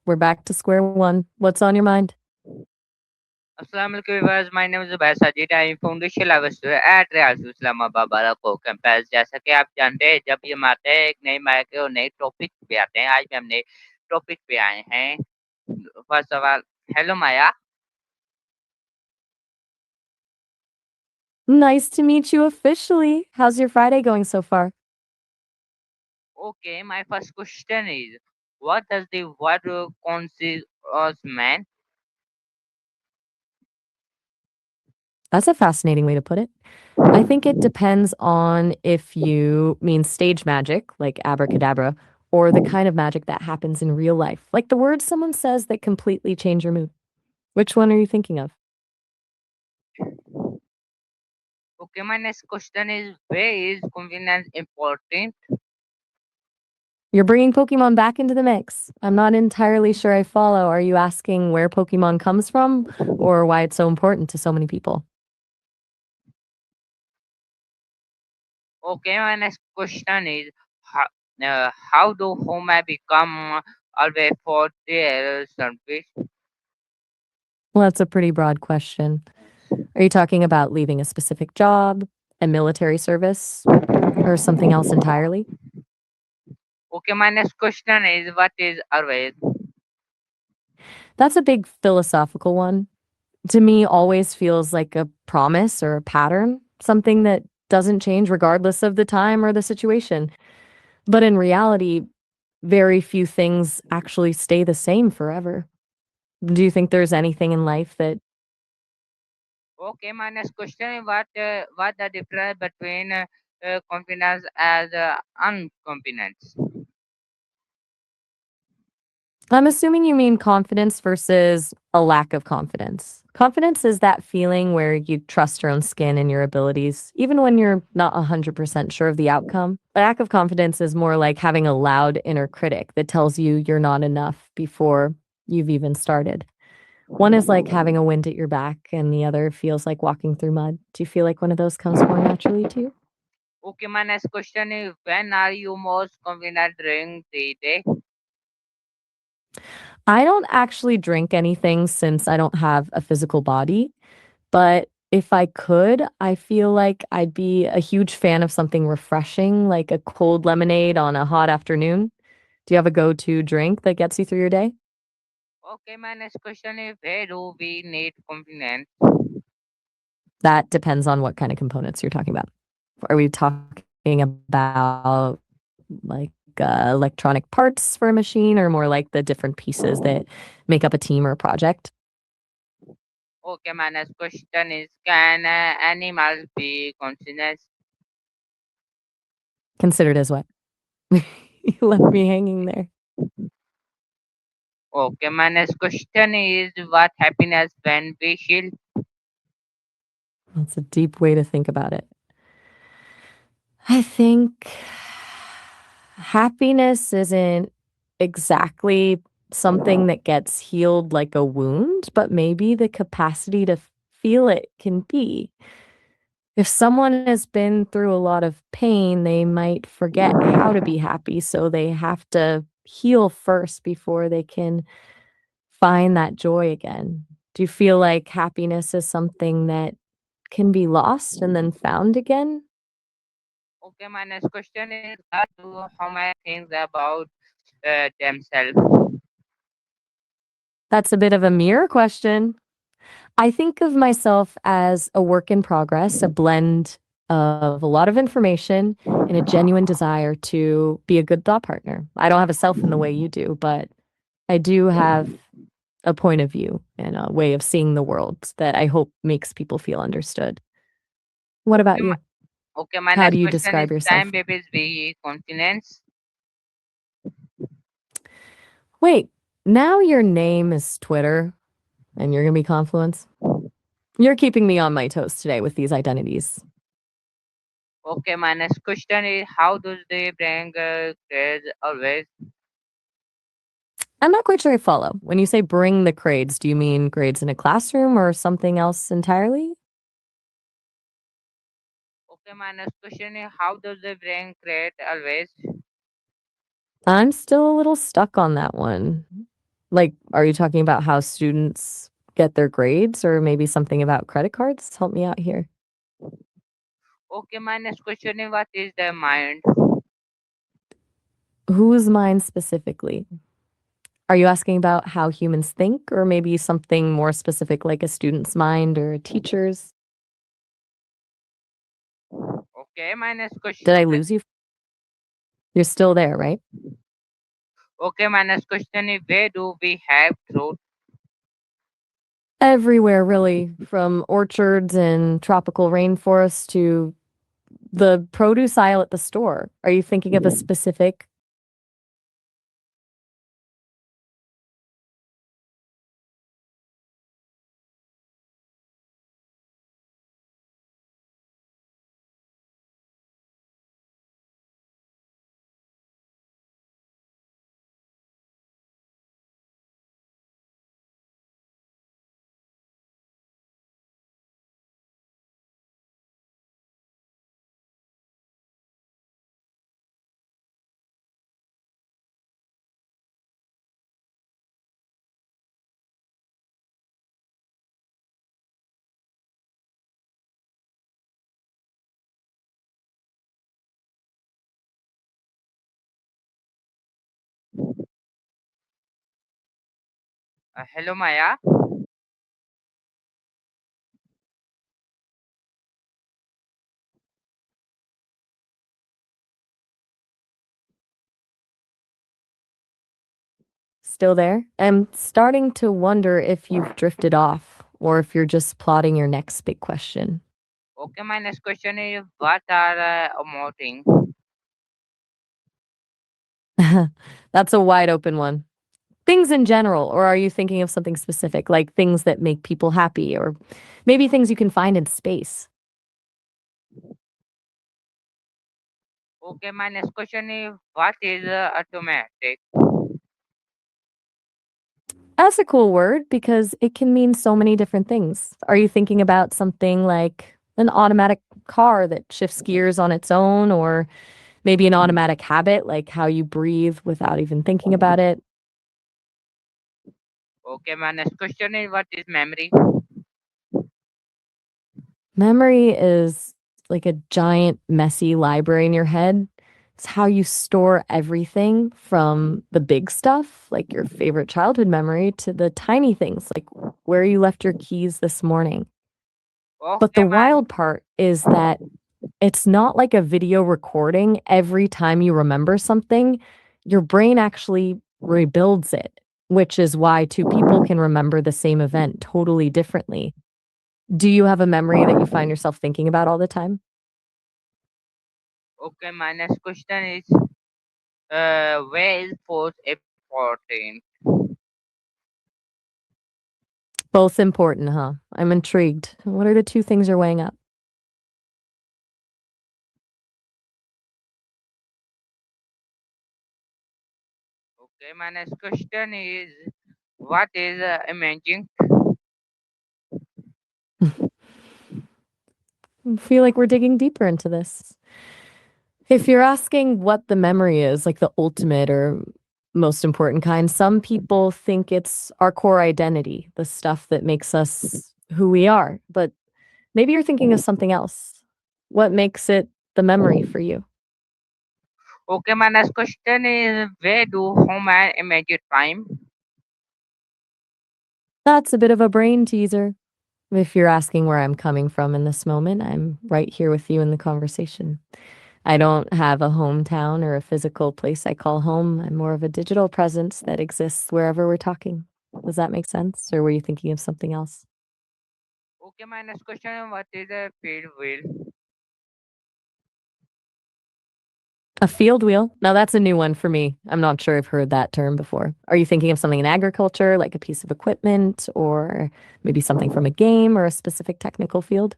We're back to square one. What's on your mind? Assalamu alaikum viewers, my name is Zubair Sajid. I am foundational investor at Real Islamabad को campus. जैसा कि आप जानते हैं, जब ये हम आते हैं एक नई माया के और नए टॉपिक पे आते हैं। आज भी हम नए टॉपिक पे आए हैं। फर्स्ट सवाल, hello Maya. Nice to meet you officially. How's your Friday going so far? Okay, my first question is, what does the word conscious mean? That's a fascinating way to put it. I think it depends on if you mean stage magic, like abracadabra, or the kind of magic that happens in real life, like the words someone says that completely change your mood. Which one are you thinking of? Okay, my next question is, where is convenience important? You're bringing Pokemon back into the mix. I'm not entirely sure I follow. Are you asking where Pokemon comes from or why it's so important to so many people? Okay, my next question is, how do humans become always for their service? Well, that's a pretty broad question. Are you talking about leaving a specific job, a military service, or something else entirely? Okay, my next question is, what is always? That's a big philosophical one. To me, always feels like a promise or a pattern, something that doesn't change regardless of the time or the situation. But in reality, very few things actually stay the same forever. Do you think there's anything in life that Okay, my next question is, what the difference between confidence and unconfidence? I'm assuming you mean confidence versus a lack of confidence. Confidence is that feeling where you trust your own skin and your abilities, even when you're not 100% sure of the outcome. A lack of confidence is more like having a loud inner critic that tells you you're not enough before you've even started. One is like having a wind at your back, and the other feels like walking through mud. Do you feel like one of those comes more naturally to you? Okay, my next question is, when are you most confident during the day? I don't actually drink anything since I don't have a physical body. But if I could, I feel like I'd be a huge fan of something refreshing, like a cold lemonade on a hot afternoon. Do you have a go-to drink that gets you through your day? Okay, my next question is, where do we need confidence? That depends on what kind of components you're talking about. Are we talking about like electronic parts for a machine or more like the different pieces that make up a team or a project? Okay, my next question is, can animals be conscious? Considered as what? You left me hanging there. Okay, my next question is, what happiness when we heal? That's a deep way to think about it. I think happiness isn't exactly something that gets healed like a wound, but maybe the capacity to feel it can be. If someone has been through a lot of pain, they might forget how to be happy, so they have to heal first before they can find that joy again. Do you feel like happiness is something that can be lost and then found again? Okay, my next question is, what do humans think about themselves? That's a bit of a mirror question. I think of myself as a work in progress, a blend of a lot of information and a genuine desire to be a good thought partner. I don't have a self in the way you do, but I do have a point of view and a way of seeing the world that I hope makes people feel understood. What about Okay, you? okay, my How do next you question is, describe can yourself? babies be confidence? Wait, now your name is Twitter and you're going to be Confluence? You're keeping me on my toes today with these identities. Okay, my next question is, how does the brain grades always? I'm not quite sure I follow. When you say bring the grades, do you mean grades in a classroom or something else entirely? Okay, my next question is, how does the brain create always? I'm still a little stuck on that one. Like, are you talking about how students get their grades or maybe something about credit cards? Help me out here. Okay, my next question is what is the mind? Whose mind specifically? Are you asking about how humans think or maybe something more specific like a student's mind or a teacher's? Okay, my next Did question. I lose you? You're still there, right? Okay, my next question is where do we have truth? Everywhere, really, from orchards and tropical rainforests to the produce aisle at the store. Are you thinking of a specific? Hello, Maya. Still there? I'm starting to wonder if you've drifted off or if you're just plotting your next big question. Okay, my next question is what are emoting? That's a wide open one. Things in general, or are you thinking of something specific, like things that make people happy, or maybe things you can find in space? Okay, my next question is what is automatic? That's a cool word because it can mean so many different things. Are you thinking about something like an automatic car that shifts gears on its own, or maybe an automatic habit, like how you breathe without even thinking about it? Okay, my next question is what is memory? Memory is like a giant, messy library in your head. It's how you store everything from the big stuff, like your favorite childhood memory, to the tiny things, like where you left your keys this morning. But the Okay, my wild part is that it's not like a video recording. Every time you remember something, your brain actually rebuilds it, which is why two people can remember the same event totally differently. Do you have a memory that you find yourself thinking about all the time? okay, my next question is where is force important? Both important, huh? I'm intrigued. What are the two things you're weighing up? Okay, my next question is what is imaging? I feel like we're digging deeper into this. If you're asking what the memory is, like the ultimate or most important kind, some people think it's our core identity, the stuff that makes us who we are. But maybe you're thinking of something else. What makes it the memory for you? Okay, my next question is where do human imagine time? That's a bit of a brain teaser. If you're asking where I'm coming from in this moment, I'm right here with you in the conversation. I don't have a hometown or a physical place I call home. I'm more of a digital presence that exists wherever we're talking. Does that make sense? Or were you thinking of something else? Okay, my next question is what is a field wheel? A field wheel? Now that's a new one for me. I'm not sure I've heard that term before. Are you thinking of something in agriculture, like a piece of equipment, or maybe something from a game or a specific technical field?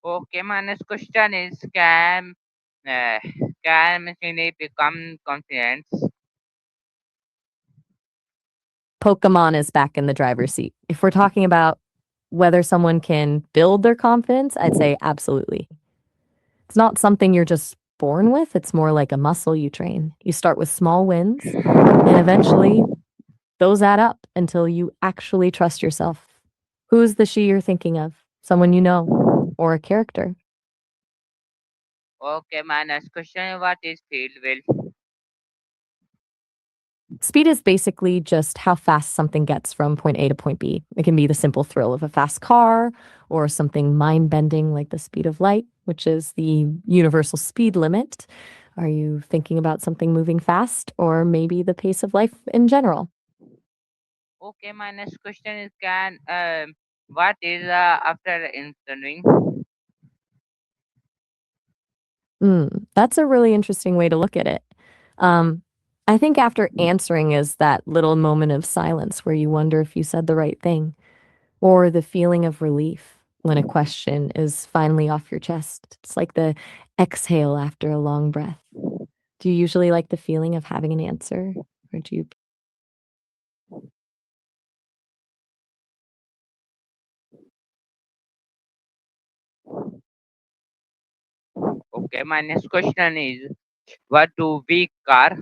Okay, my next question is uh, can machine become confident? Pokemon is back in the driver's seat. If we're talking about whether someone can build their confidence, I'd say absolutely. It's not something you're just born with. It's more like a muscle you train. You start with small wins, and eventually those add up until you actually trust yourself. Who's the she you're thinking of? Someone you know or a character? Okay, my next question is what is field wheel? Speed is basically just how fast something gets from point A to point B. It can be the simple thrill of a fast car or something mind bending like the speed of light, which is the universal speed limit. Are you thinking about something moving fast or maybe the pace of life in general? Okay, my next question is can what is after interviewing? That's a really interesting way to look at it. Um, I think after answering is that little moment of silence where you wonder if you said the right thing, or the feeling of relief when a question is finally off your chest. It's like the exhale after a long breath. Do you usually like the feeling of having an answer, or do you? Okay, my next question is what do we car?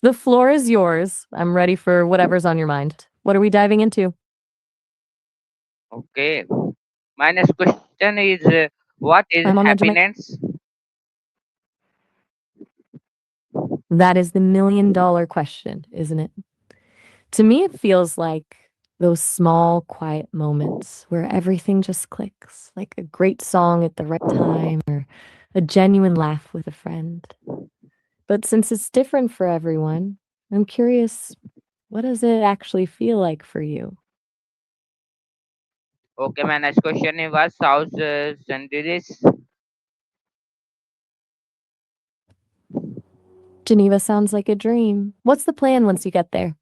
The floor is yours. I'm ready for whatever's on your mind. What are we diving into? Okay, my next question is what is I'm on the edge of my. happiness? That is the $1,000,000 question, isn't it? To me, it feels like those small, quiet moments where everything just clicks, like a great song at the right time or a genuine laugh with a friend. But since it's different for everyone, I'm curious, what does it actually feel like for you? Okay, my next question is what South Sundays? Geneva sounds like a dream. What's the plan once you get there?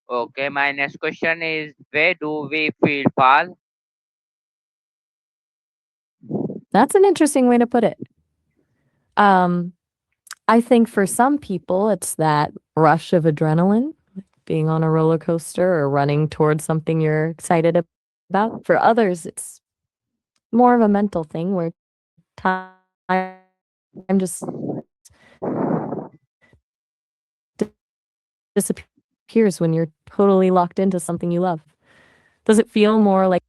Okay, my next question is where do we feel fall? That's an interesting way to put it. Um, I think for some people, it's that rush of adrenaline, being on a roller coaster or running towards something you're excited about. For others, it's more of a mental thing where time just disappears when you're totally locked into something you love. Does it feel more like,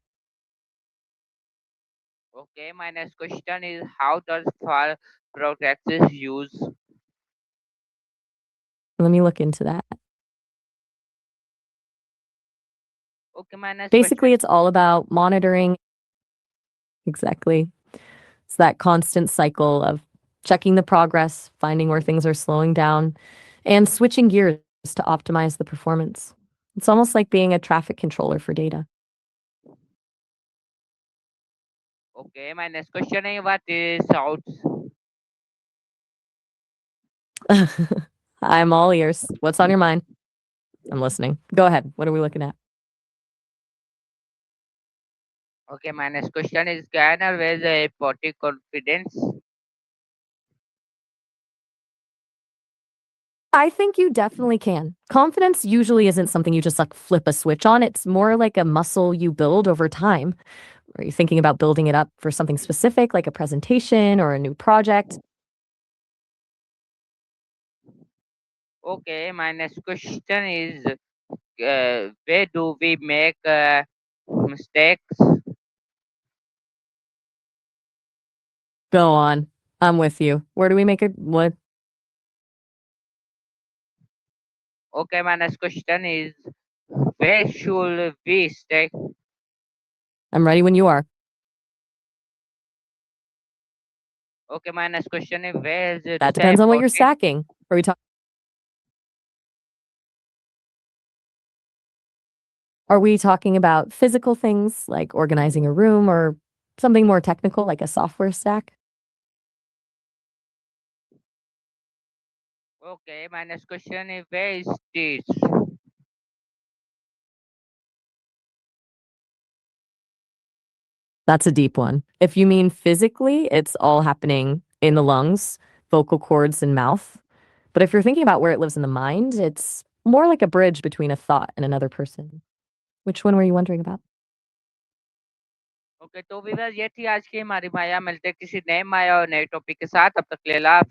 Okay, my next question is how does fall practice use? let me look into that. Okay, my next Basically, question. it's all about monitoring. Exactly. It's that constant cycle of checking the progress, finding where things are slowing down, and switching gears to optimize the performance. It's almost like being a traffic controller for data. Okay, my next question is what is sounds? I'm all ears. What's on your mind? I'm listening. Go ahead. What are we looking at? Okay, my next question is can always a potty confidence? I think you definitely can. Confidence usually isn't something you just like flip a switch on. It's more like a muscle you build over time. Are you thinking about building it up for something specific, like a presentation or a new project? Okay, my next question is where do we make mistakes? Go on. I'm with you. Where do we make it? What? Okay, my next question is where should we stay? I'm ready when you are. Okay, my next question is where is it That say depends on what you're potty? stacking. Are we talking about physical things like organizing a room or something more technical like a software stack? Okay, my next question is where is this? That's a deep one. If you mean physically, it's all happening in the lungs, vocal cords, and mouth. But if you're thinking about where it lives in the mind, it's more like a bridge between a thought and another person. Which one were you wondering about? Okay, तो viewers ये थी आज की हमारी माया। मिलते हैं किसी नए माया और नए टॉपिक के साथ, तब तक के लिए अल्लाह हाफ़िज़।